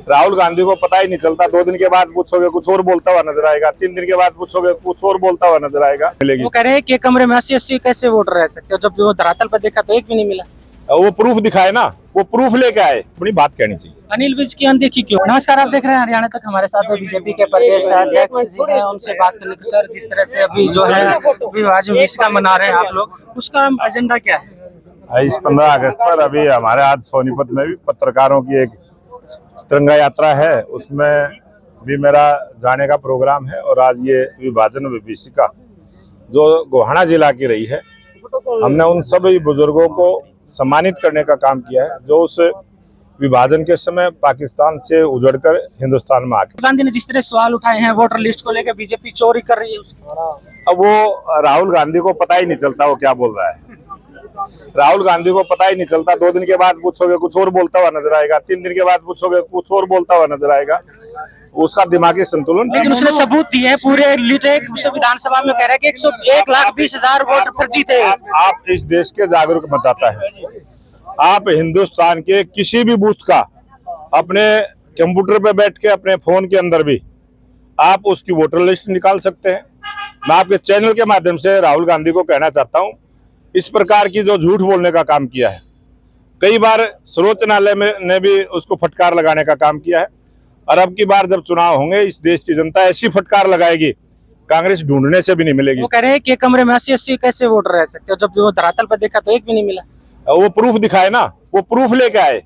राहुल गांधी को पता ही नहीं चलता, 2 दिन के बाद पूछोगे कुछ और बोलता हुआ नजर आएगा, 3 दिन के बाद पूछोगे कुछ और बोलता हुआ नजर आएगा। मिलेगी। वो कह रहे हैं कि कमरे में 80-80 कैसे वोटर रह सकते हो, जब जो धरातल पर देखा तो एक भी नहीं मिला। वो प्रूफ दिखाए ना, वो प्रूफ लेके आए, अपनी बात कहनी चाहिए। अनिल विज की अनदेखी क्यों? नमस्कार, आप देख रहे हैं हरियाणा तक। हमारे साथ बीजेपी के प्रदेश अध्यक्ष जी हैं, उनसे बात करने को। सर, जिस तरह से अभी जो है आज विश्व मना रहे हैं आप लोग, उसका एजेंडा क्या है? इस 15 अगस्त पर अभी हमारे आज सोनीपत में भी पत्रकारों की एक तिरंगा यात्रा है, उसमें भी मेरा जाने का प्रोग्राम है। और आज ये विभाजन विभीषिका जो गोहाना जिला की रही है, हमने उन सभी बुजुर्गों को सम्मानित करने का काम किया है जो उस विभाजन के समय पाकिस्तान से उजड़कर हिंदुस्तान में आके। गांधी ने जिस तरह सवाल उठाए हैं वोटर लिस्ट को लेकर, बीजेपी चोरी कर रही है उसकी। अब वो राहुल गांधी को पता ही नहीं चलता वो क्या बोल रहा है। राहुल गांधी को पता ही नहीं चलता, 2 दिन के बाद पूछोगे कुछ और बोलता हुआ नजर आएगा, 3 दिन के बाद पूछोगे कुछ और बोलता हुआ नजर आएगा। उसका दिमागी संतुलन। लेकिन उसने सबूत दिए है पूरे विधानसभा में, कह रहा है कि 1,20,000 वोट फर्जी थे। आप इस देश के जागरूक मतदाता है। आप हिंदुस्तान के किसी भी बूथ का अपने कंप्यूटर पे बैठ के, अपने फोन के अंदर भी आप उसकी वोटर लिस्ट निकाल सकते हैं। मैं आपके चैनल के माध्यम से राहुल गांधी को कहना चाहता हूं, इस प्रकार की जो झूठ बोलने का काम किया है, कई बार सर्वोच्च न्यायालय ने भी उसको फटकार लगाने का काम किया है। और अब की बार जब चुनाव होंगे, इस देश की जनता ऐसी फटकार लगाएगी, कांग्रेस ढूंढने से भी नहीं मिलेगी। वो कह रहे हैं कि कमरे में 80-80 कैसे वोटर रह सकते हो, जब जो धरातल पर देखा तो एक भी नहीं मिला। वो प्रूफ दिखाए ना, वो प्रूफ लेके आए।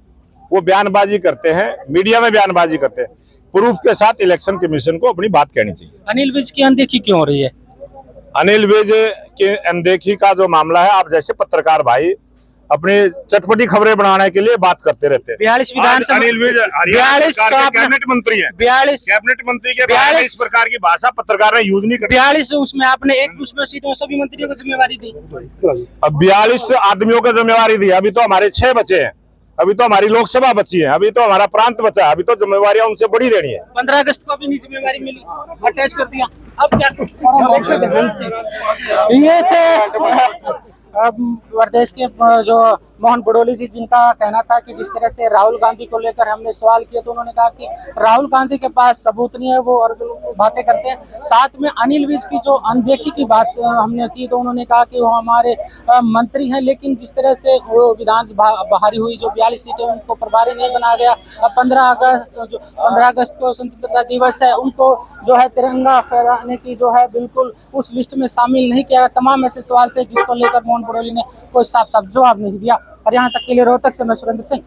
वो बयानबाजी करते हैं, मीडिया में बयानबाजी करते हैं, प्रूफ के साथ इलेक्शन कमीशन को अपनी बात कहनी चाहिए। अनिल विज की अनदेखी क्यों हो रही है? अनिल विज की अनदेखी का जो मामला है, आप जैसे पत्रकार भाई अपनी चटपटी खबरें बनाने के लिए बात करते रहते हैं। 42 विधानसभा, अनिल विज 42 कैबिनेट मंत्री हैं, 42 कैबिनेट मंत्री के बारे में इस प्रकार की भाषा पत्रकार ने यूज नहीं करती। 42 उसमें आपने एक उसमें सीट में सभी मंत्रियों को जिम्मेवारी दी। अब 42 आदमियों को जिम्मेवारी दी। अभी तो हमारे 6 बचे हैं, अभी तो हमारी लोकसभा बची है, अभी तो हमारा प्रांत बचा है, अभी तो जिम्मेवारियां उनसे बड़ी रहनी है। 15 अगस्त को अभी नहीं जिम्मेवारी मिली, अटैच कर दिया। अब क्या? ये थे अब प्रदेश के जो मोहन बड़ोली जी, जिनका कहना था कि जिस तरह से राहुल गांधी को लेकर हमने सवाल किया तो उन्होंने कहा कि राहुल गांधी के पास सबूत नहीं है, वो और बातें करते हैं। साथ में अनिल विज की जो अनदेखी की बात हमने की तो उन्होंने कहा कि वो हमारे मंत्री हैं, लेकिन जिस तरह से वो विधानसभा बहारी हुई, जो 42 सीटें उनको प्रभारी नहीं बनाया गया। अब 15 अगस्त को स्वतंत्रता दिवस है, उनको जो है तिरंगा फहराने की जो है बिल्कुल उस लिस्ट में शामिल नहीं किया। तमाम ऐसे सवाल थे जिसको लेकर मोहन बड़ोली ने कोई साफ जवाब नहीं दिया। हरियाणा तक के लिए रोहतक से मैं सुरेंद्र सिंह।